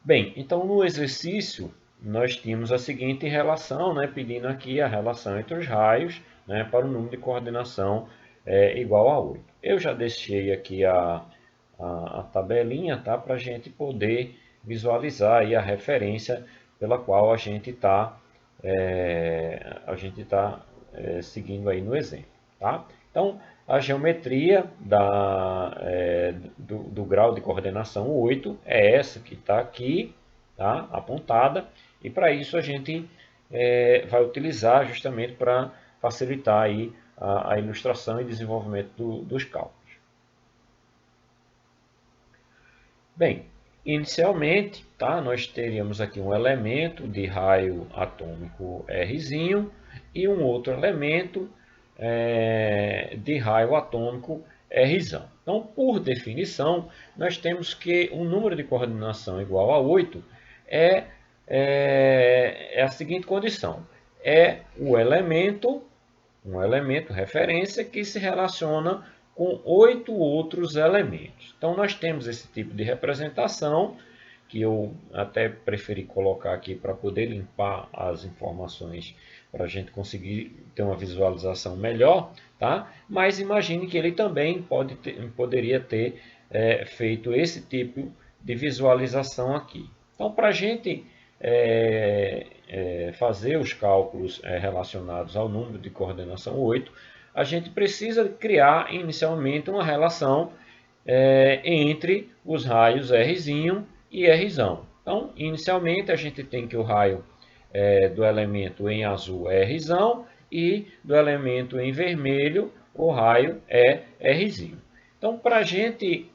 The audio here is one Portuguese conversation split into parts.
Bem, então no exercício nós tínhamos a seguinte relação, né, pedindo aqui a relação entre os raios, né, para o número de coordenação igual a 8. Eu já deixei aqui a tabelinha, tá, para a gente poder visualizar aí a referência pela qual a gente tá seguindo aí no exemplo. Tá? Então, a geometria do grau de coordenação 8 é essa que está aqui, tá? Apontada, e para isso a gente vai utilizar justamente para facilitar aí a ilustração e desenvolvimento dos cálculos. Bem, inicialmente, tá, nós teríamos aqui um elemento de raio atômico R e um outro elemento de raio atômico R. Então, por definição, nós temos que um número de coordenação igual a 8 é a seguinte condição. É um elemento referência que se relaciona com 8 outros elementos. Então, nós temos esse tipo de representação, que eu até preferi colocar aqui para poder limpar as informações, para a gente conseguir ter uma visualização melhor, tá? Mas imagine que ele também poderia ter feito esse tipo de visualização aqui. Então, para a gente fazer os cálculos relacionados ao número de coordenação 8, a gente precisa criar inicialmente uma relação entre os raios R e R. Então, inicialmente, a gente tem que o raio do elemento em azul é R e do elemento em vermelho o raio é R. Então, para a gente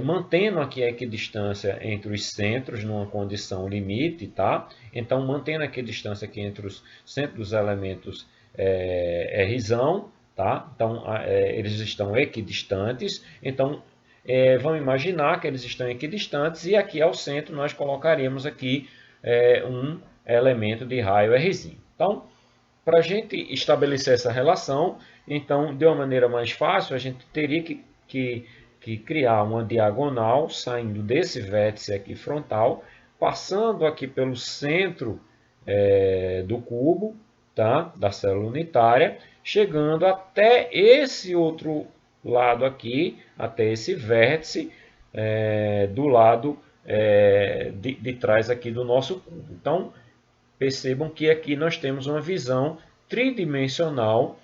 mantendo aqui a equidistância entre os centros numa condição limite, tá? Então, mantendo a equidistância aqui entre os centros dos elementos R, tá? Então, eles estão equidistantes. Então, vamos imaginar que eles estão equidistantes e aqui ao centro nós colocaríamos aqui um elemento de raio R. Então, para a gente estabelecer essa relação, então, de uma maneira mais fácil, a gente teria que criar uma diagonal saindo desse vértice aqui frontal, passando aqui pelo centro do cubo, tá? Da célula unitária, chegando até esse outro lado aqui, até esse vértice do lado de trás aqui do nosso cubo. Então, percebam que aqui nós temos uma visão tridimensional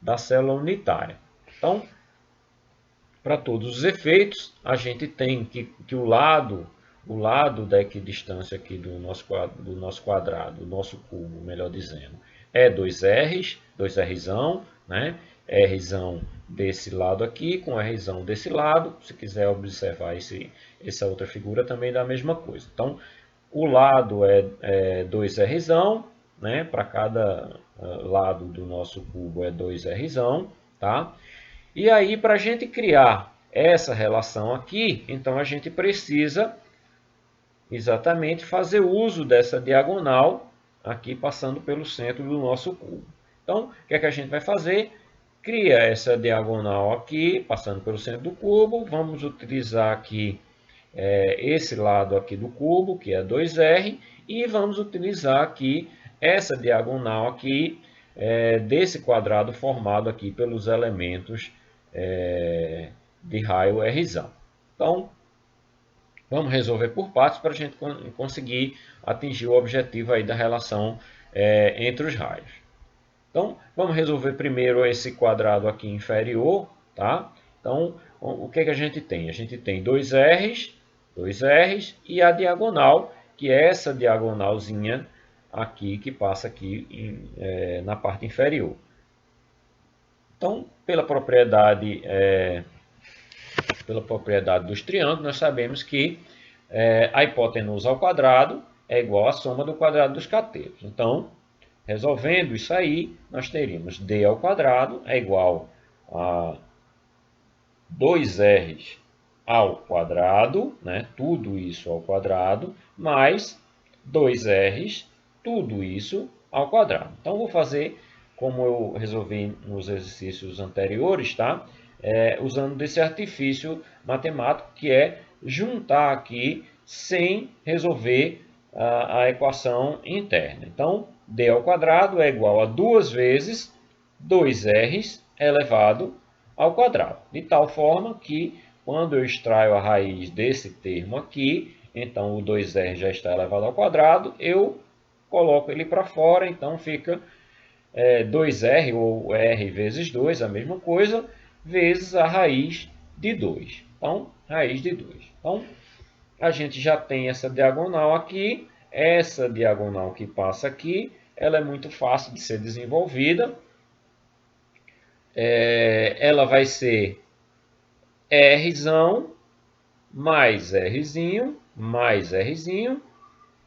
da célula unitária. Então, para todos os efeitos, a gente tem que o lado da equidistância aqui do nosso quadrado, do nosso cubo, melhor dizendo, é 2R's, 2R'zão, né? R'zão desse lado aqui, com R'zão desse lado. Se quiser observar essa outra figura, também dá a mesma coisa. Então, o lado é 2R'zão, né? Para cada lado do nosso cubo é 2R'zão, tá? E aí, para a gente criar essa relação aqui, então a gente precisa exatamente fazer uso dessa diagonal aqui passando pelo centro do nosso cubo. Então, o que é que a gente vai fazer? Cria essa diagonal aqui, passando pelo centro do cubo. Vamos utilizar aqui esse lado aqui do cubo, que é 2R, e vamos utilizar aqui essa diagonal aqui desse quadrado formado aqui pelos elementos de raio R. Então, vamos resolver por partes para a gente conseguir atingir o objetivo aí da relação entre os raios. Então, vamos resolver primeiro esse quadrado aqui inferior, tá? Então, o que é que a gente tem? A gente tem 2R's e a diagonal, que é essa diagonalzinha aqui que passa aqui na parte inferior. Então, pela propriedade dos triângulos, nós sabemos que a hipotenusa ao quadrado é igual à soma do quadrado dos catetos. Então, resolvendo isso aí, nós teríamos d ao quadrado é igual a 2r ao quadrado, né? Tudo isso ao quadrado, mais 2r, tudo isso ao quadrado. Então, vou fazer como eu resolvi nos exercícios anteriores, tá? usando desse artifício matemático, que é juntar aqui sem resolver a equação interna. Então, d ao quadrado é igual a 2 vezes 2r elevado ao quadrado. De tal forma que, quando eu extraio a raiz desse termo aqui, então o 2r já está elevado ao quadrado, eu coloco ele para fora, então fica 2r, ou r vezes 2, a mesma coisa, vezes a raiz de 2. Então, raiz de 2. Então, a gente já tem essa diagonal aqui. Essa diagonal que passa aqui, ela é muito fácil de ser desenvolvida. Ela vai ser R mais Rzinho, mais Rzinho,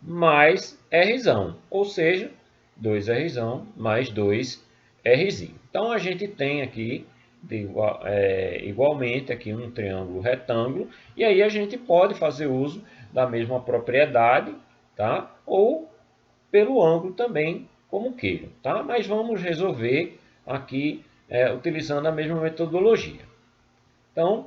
mais Rzão. Ou seja, 2Rzão mais 2Rzinho. Então, a gente tem aqui, igualmente, aqui um triângulo retângulo. E aí a gente pode fazer uso da mesma propriedade, tá? Ou pelo ângulo também, como queiram. Tá? Mas vamos resolver aqui utilizando a mesma metodologia. Então,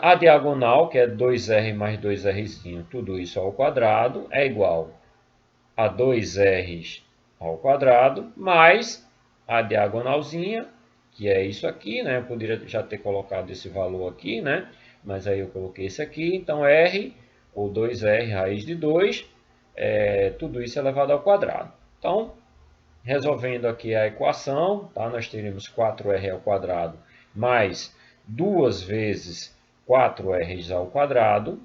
a diagonal, que é 2r mais 2rzinho, tudo isso ao quadrado, é igual a 2r ao quadrado, mais a diagonalzinha, que é isso aqui, né? Eu poderia já ter colocado esse valor aqui, né? Mas aí eu coloquei esse aqui, então r, ou 2r raiz de 2, tudo isso elevado ao quadrado. Então, resolvendo aqui a equação, tá? Nós teremos 4r ao quadrado mais 2 vezes 4r ao quadrado.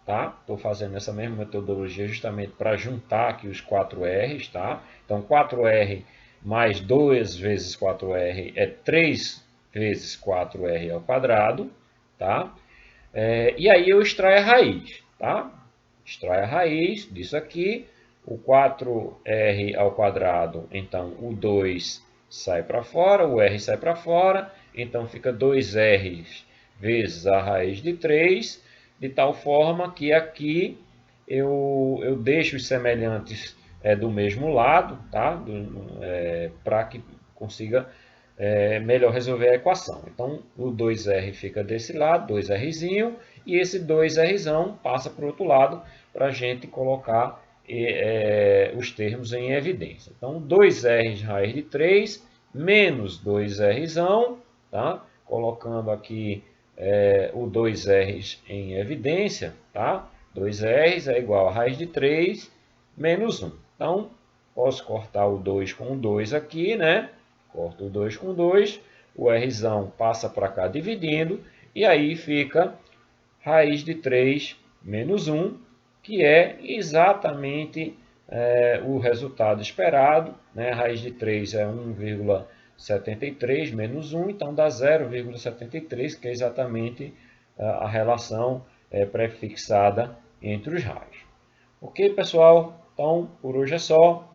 Tá? Estou fazendo essa mesma metodologia justamente para juntar aqui os 4r's. Tá? Então, 4r mais 2 vezes 4r é 3 vezes 4r ao quadrado. Tá? E aí eu extraio a raiz. Tá? Extraio a raiz disso aqui. O 4r ao quadrado, então o 2 sai para fora, o r sai para fora, então fica 2r vezes a raiz de 3, de tal forma que aqui eu deixo os semelhantes do mesmo lado, tá? Para que consiga melhor resolver a equação. Então, o 2r fica desse lado, 2rzinho, e esse 2rzão passa para o outro lado, para a gente colocar os termos em evidência. Então, 2r raiz de 3 menos 2rzão, tá? Colocando aqui o 2r em evidência, tá? 2r é igual a raiz de 3 menos 1. Então, posso cortar o 2 com o 2 aqui, né? Corto o 2 com 2, o rzão passa para cá dividindo, e aí fica raiz de 3 menos 1, que é exatamente o resultado esperado. Né? A raiz de 3 é 1,73 menos 1, então dá 0,73, que é exatamente a relação prefixada entre os raios. Ok, pessoal? Então, por hoje é só.